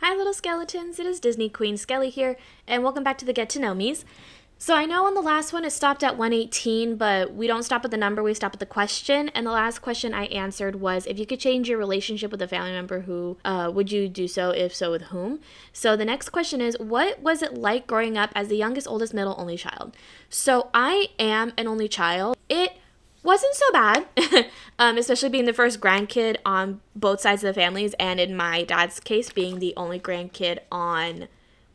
Hi little skeletons, it is Disney Queen Skelly here, and welcome back to the Get to Know Me's. So I know on the last one it stopped at 118, but we don't stop at the number, we stop at the question. And the last question I answered was, if you could change your relationship with a family member, who would you do so? If so, with whom? So the next question is, what was it like growing up as the youngest, oldest, middle, only child? So I am an only child. It wasn't so bad, especially being the first grandkid on both sides of the families, and in my dad's case, being the only grandkid on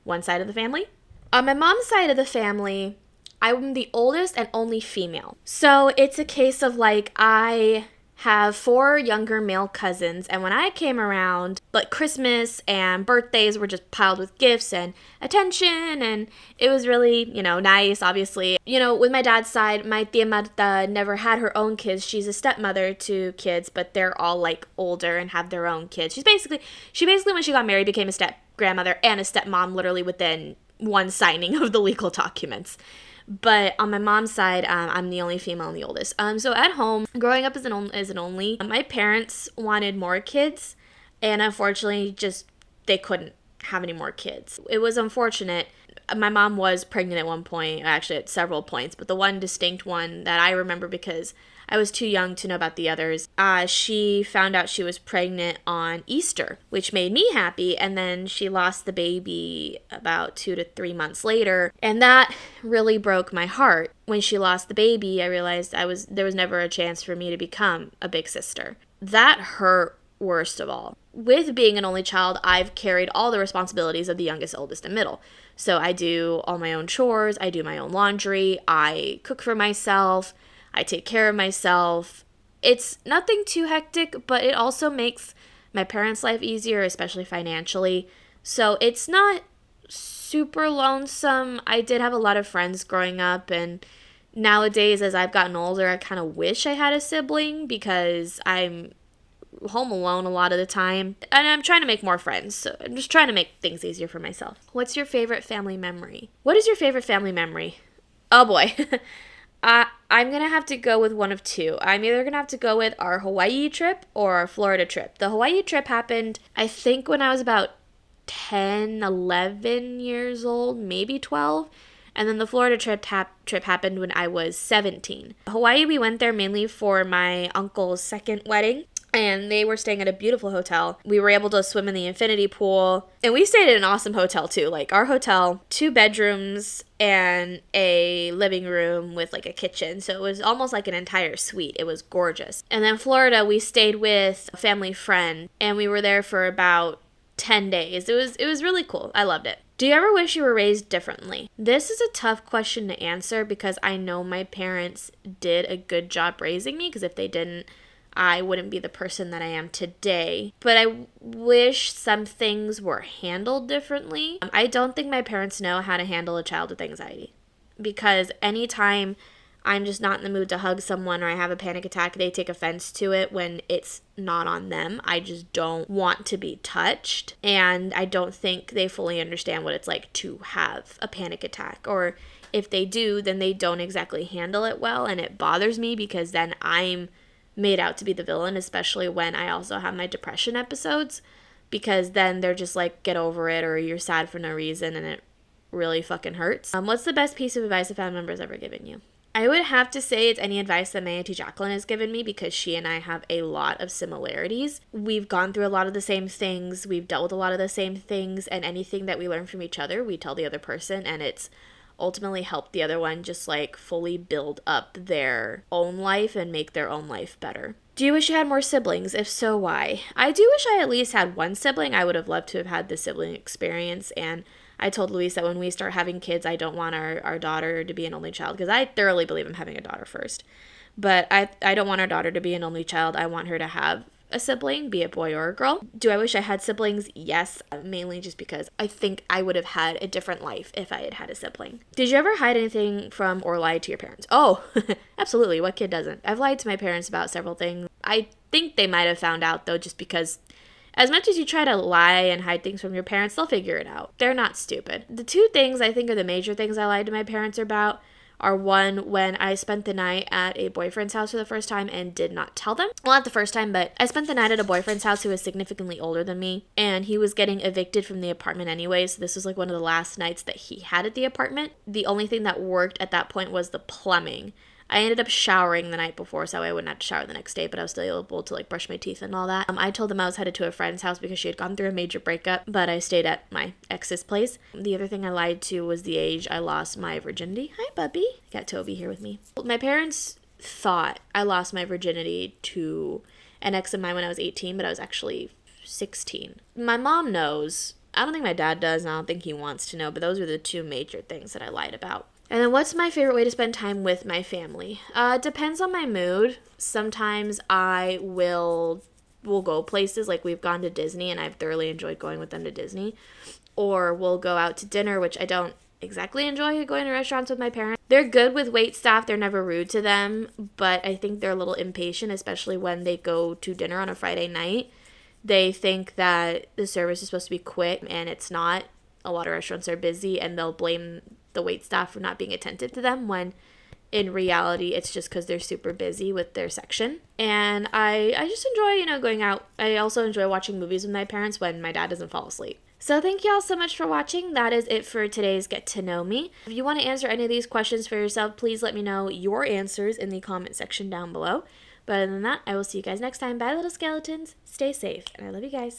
one side of the family. On my mom's side of the family, I'm the oldest and only female. So it's a case of like, I have 4 younger male cousins, and when I came around, like Christmas and birthdays were just piled with gifts and attention, and it was really, nice, obviously. With my dad's side, my tia Marta never had her own kids. She's a stepmother to kids, but they're all like older and have their own kids. She basically, when she got married, became a step grandmother and a stepmom literally within one signing of the legal documents. But on my mom's side, I'm the only female and the oldest. So at home, growing up as an only, my parents wanted more kids, and unfortunately, they couldn't have any more kids. It was unfortunate. My mom was pregnant at one point, actually at several points, but the one distinct one that I remember, because I was too young to know about the others, she found out she was pregnant on Easter, which made me happy, and then she lost the baby about 2 to 3 months later, and that really broke my heart. When she lost the baby, I realized there was never a chance for me to become a big sister. That hurt worst of all. With being an only child, I've carried all the responsibilities of the youngest, oldest, and middle. So I do all my own chores, I do my own laundry, I cook for myself, I take care of myself. It's nothing too hectic, but it also makes my parents' life easier, especially financially. So it's not super lonesome. I did have a lot of friends growing up, and nowadays, as I've gotten older, I kind of wish I had a sibling, because I'm home alone a lot of the time, and I'm trying to make more friends, so I'm just trying to make things easier for myself. What's your favorite family memory? What is your favorite family memory? Oh boy. I'm gonna have to go with one of two. I'm either gonna have to go with our Hawaii trip or our Florida trip. The Hawaii trip happened, I think, when I was about 10, 11 years old, maybe 12. And then the Florida trip happened when I was 17. Hawaii, we went there mainly for my uncle's second wedding, and they were staying at a beautiful hotel. We were able to swim in the infinity pool, and we stayed at an awesome hotel too. Like, our hotel, 2 bedrooms and a living room with like a kitchen, so it was almost like an entire suite. It was gorgeous. And then Florida, we stayed with a family friend, and we were there for about 10 days. It was really cool. I loved it. Do you ever wish you were raised differently? This is a tough question to answer, because I know my parents did a good job raising me, because if they didn't, I wouldn't be the person that I am today. But I wish some things were handled differently. I don't think my parents know how to handle a child with anxiety, because anytime I'm just not in the mood to hug someone, or I have a panic attack, they take offense to it when it's not on them. I just don't want to be touched, and I don't think they fully understand what it's like to have a panic attack, or if they do, then they don't exactly handle it well, and it bothers me, because then I'm made out to be the villain, especially when I also have my depression episodes, because then they're just like, get over it, or you're sad for no reason, and it really fucking hurts. What's the best piece of advice a family member has ever given you? I would have to say it's any advice that my Auntie Jacqueline has given me, because she and I have a lot of similarities. We've gone through a lot of the same things, we've dealt with a lot of the same things, and anything that we learn from each other, we tell the other person, and it's ultimately helped the other one just like fully build up their own life and make their own life better. Do you wish you had more siblings? If so, why? I do wish I at least had one sibling. I would have loved to have had the sibling experience, and I told Luis that when we start having kids, I don't want our daughter to be an only child, because I thoroughly believe I'm having a daughter first. But I don't want our daughter to be an only child. I want her to have a sibling, be it boy or a girl. Do I wish I had siblings? Yes, mainly just because I think I would have had a different life if I had had a sibling. Did you ever hide anything from or lie to your parents? Oh, absolutely. What kid doesn't? I've lied to my parents about several things. I think they might have found out, though, just because as much as you try to lie and hide things from your parents, they'll figure it out. They're not stupid. The 2 things I think are the major things I lied to my parents about are one when I spent the night at a boyfriend's house for the first time and did not tell them. Well, not the first time, but I spent the night at a boyfriend's house who was significantly older than me, and he was getting evicted from the apartment anyway, so this was like one of the last nights that he had at the apartment. The only thing that worked at that point was the plumbing. I ended up showering the night before, so I wouldn't have to shower the next day, but I was still able to like brush my teeth and all that. I told them I was headed to a friend's house because she had gone through a major breakup, but I stayed at my ex's place. The other thing I lied to was the age I lost my virginity. Hi, Bubby. Got Toby here with me. My parents thought I lost my virginity to an ex of mine when I was 18, but I was actually 16. My mom knows. I don't think my dad does, and I don't think he wants to know, but those are the two major things that I lied about. And then what's my favorite way to spend time with my family? It depends on my mood. Sometimes I will go places, like we've gone to Disney and I've thoroughly enjoyed going with them to Disney. Or we'll go out to dinner, which I don't exactly enjoy going to restaurants with my parents. They're good with wait staff. They're never rude to them, but I think they're a little impatient, especially when they go to dinner on a Friday night. They think that the service is supposed to be quick and it's not. A lot of restaurants are busy and they'll blame the wait staff for not being attentive to them when in reality it's just because they're super busy with their section. And I just enjoy, going out. I also enjoy watching movies with my parents when my dad doesn't fall asleep. So thank you all so much for watching. That is it for today's Get to Know Me. If you want to answer any of these questions for yourself, please let me know your answers in the comment section down below. But other than that, I will see you guys next time. Bye, little skeletons. Stay safe, and I love you guys.